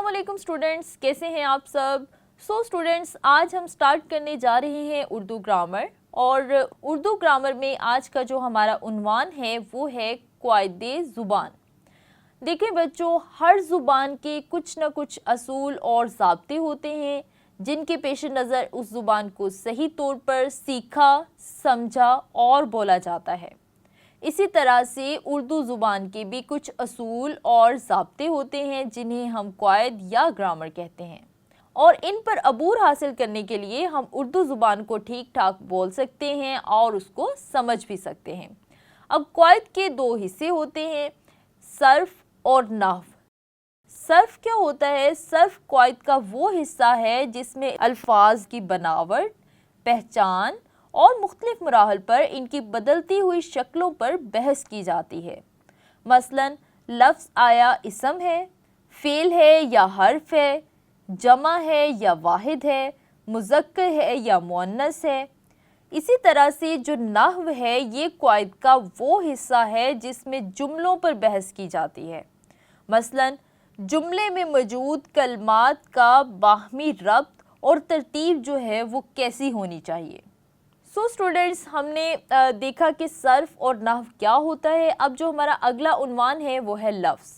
अस्सलाम वालेकुम स्टूडेंट्स, कैसे हैं आप सब। स्टूडेंट्स, आज हम स्टार्ट करने जा रहे हैं उर्दू ग्रामर। और उर्दू ग्रामर में आज का जो हमारा उन्वान है वो है क़वाइदे ज़ुबान। देखिए बच्चों, हर ज़ुबान के कुछ न कुछ असूल और ज़ाब्ते होते हैं जिनके पेश नज़र उस ज़ुबान को सही तौर पर सीखा, समझा और बोला जाता है। इसी तरह से उर्दू ज़ुबान के भी कुछ असूल और ज़ाब्ते होते हैं जिन्हें हम क़वाइद या ग्रामर कहते हैं, और इन पर अबूर हासिल करने के लिए हम उर्दू ज़ुबान को ठीक ठाक बोल सकते हैं और उसको समझ भी सकते हैं। अब क़वाइद के दो हिस्से होते हैं, सर्फ़ और नहव। सर्फ़ क्या होता है? सर्फ़ क़वाइद का वो हिस्सा है जिसमें अल्फाज की बनावट, पहचान और मुख्तलिफ मराहल पर इनकी बदलती हुई शक्लों पर बहस की जाती है। मसलन लफ्ज़ आया इसम है, फ़ेल है या हर्फ है, जमा है या वाहिद है, मुज़क्कर है या मुअन्नस है। इसी तरह से जो नहव है ये क़वाइद का वो हिस्सा है जिसमें जुमलों पर बहस की जाती है। मसलन जुमले में मौजूद कलमात का बाहमी रब्त और तरतीब जो है वो कैसी होनी चाहिए। स्टूडेंट्स, हमने देखा कि सर्फ़ और नहव क्या होता है। अब जो हमारा अगला उन्वान है वो है लफ्ज़।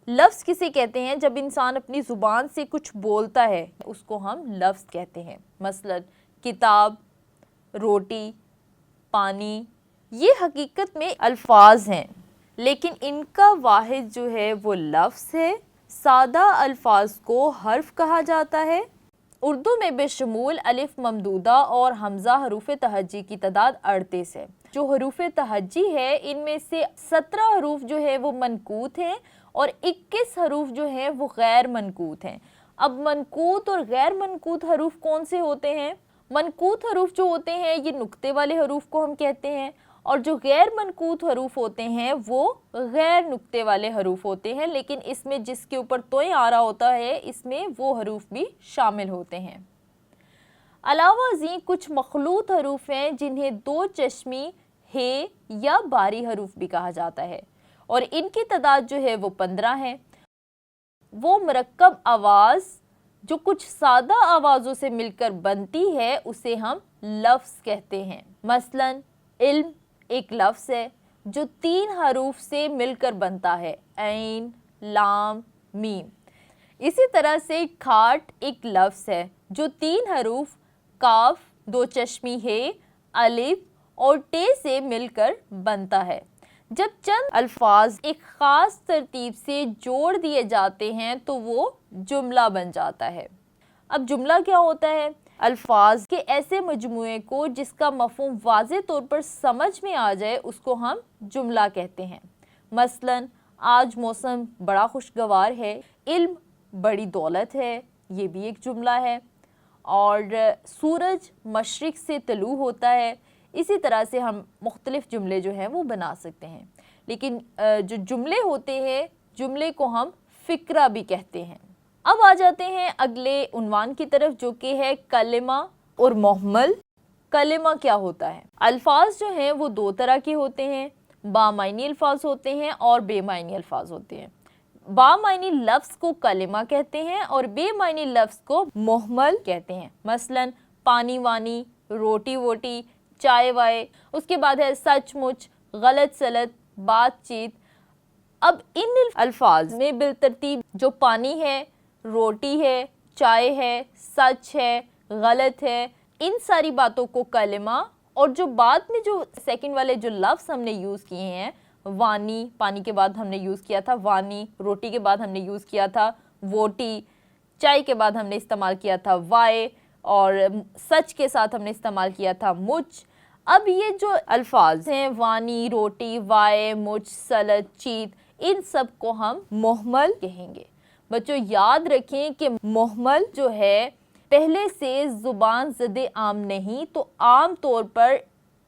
लफ्ज़ किसे कहते हैं? जब इंसान अपनी ज़ुबान से कुछ बोलता है उसको हम लफ्ज़ कहते हैं। मसलन किताब, रोटी, पानी, ये हकीकत में अल्फाज हैं, लेकिन इनका वाहिद जो है वो लफ्ज़ है। सादा अल्फाज को हर्फ कहा जाता है। उर्दू में बेशमूल अलिफ ममदूदा और हमज़ा हरूफ तहज्जी की तादाद 38 है। जो हरूफ तहज्जी है इनमें से 17 हरूफ जो है वो मनकूत हैं और 21 हरूफ जो हैं वो गैर मनकूत हैं। अब मनकूत और गैर मनकूत हरूफ कौन से होते हैं? मनकूत हरूफ जो होते हैं ये नुक्ते वाले हरूफ को हम कहते हैं, और जो गैर मनकूत हरूफ होते हैं वो गैर नुक्ते वाले हरूफ होते हैं, लेकिन इसमें जिसके ऊपर तोय आ रहा होता है इसमें वो हरूफ भी शामिल होते हैं। अलावा जी कुछ मखलूत हरूफ हैं जिन्हें दो चश्मी, हे या बारी हरूफ भी कहा जाता है, और इनकी तादाद जो है वो 15 है। वो मरक्कब आवाज़ जो कुछ सादा आवाज़ों से मिलकर बनती है उसे हम लफ्ज़ कहते हैं। मसलन इल्म एक लफ्ज़ है जो 3 हरूफ से मिलकर बनता है, ऐन, लाम, मीम। इसी तरह से खाट एक लफ्ज़ है जो 3 हरूफ काफ, 2 चश्मी है, अलिफ और टे से मिलकर बनता है। जब चंद अल्फाज एक ख़ास तरतीब से जोड़ दिए जाते हैं तो वो जुमला बन जाता है। अब जुमला क्या होता है? अल्फाज के ऐसे मजमूए को जिसका मफ़हूम वाज़े तौर पर समझ में आ जाए उसको हम जुमला कहते हैं। मसलन आज मौसम बड़ा खुशगवार है, इल्म बड़ी दौलत है, ये भी एक जुमला है। और सूरज मशरिक़ से तलू होता है। इसी तरह से हम मुख्तलिफ़ जुमले जो हैं वो बना सकते हैं, लेकिन जो जुमले होते हैं जुमले को हम फ़िक्रा भी कहते हैं। अब आ जाते हैं अगले उन्वान की तरफ जो कि है कलिमा और मुहम्मल। कलिमा क्या होता है? अल्फाज जो हैं वो 2 तरह के होते हैं, बामायनी अल्फाज होते हैं और बेमायनी अल्फाज होते हैं। बामायनी लफ्ज़ को कलिमा कहते हैं और बेमायनी लफ्ज़ को मुहम्मल कहते हैं। मसलन पानी वानी, रोटी वोटी, चाय वाय। उसके बाद है सचमुच, गलत सलत, बातचीत। अब इन अल्फाज में बिलतरतीब जो पानी है, रोटी है, चाय है, सच है, गलत है, इन सारी बातों को कलिमा, और जो बाद में जो सेकंड वाले जो लफ्ज़ हमने यूज़ किए हैं, वानी, पानी के बाद हमने यूज़ किया था वानी, रोटी के बाद हमने यूज़ किया था वोटी, चाय के बाद हमने इस्तेमाल किया था वाय, और सच के साथ हमने इस्तेमाल किया था मुझ। अब ये जो अल्फाज हैं वानी, रोटी, वाय, मुझ, सलत, चीत, इन सब को हम मुहम्मल कहेंगे। बच्चों याद रखें कि मुहम्मल जो है पहले से ज़ुबान ज़द आम नहीं, तो आम तौर पर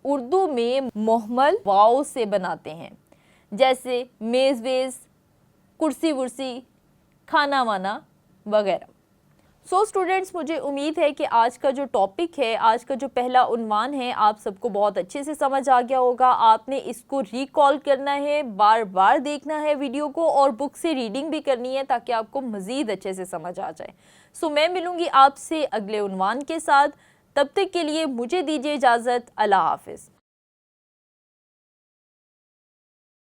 उर्दू में मुहम्मल वाव से बनाते हैं, जैसे मेज़ वेज़, कुर्सी वुर्सी, खाना वाना वगैरह। سو اسٹوڈینٹس مجھے امید ہے کہ آج کا جو ٹاپک ہے، آج کا جو پہلا عنوان ہے، آپ سب کو بہت اچھے سے سمجھ آ گیا ہوگا. آپ نے اس کو ریکال کرنا ہے، بار بار دیکھنا ہے ویڈیو کو، اور بک سے ریڈنگ بھی کرنی ہے تاکہ آپ کو مزید اچھے سے سمجھ آ جائے. سو میں ملوں گی آپ سے اگلے عنوان کے ساتھ. تب تک کے لیے مجھے دیجیے اجازت. اللہ حافظ.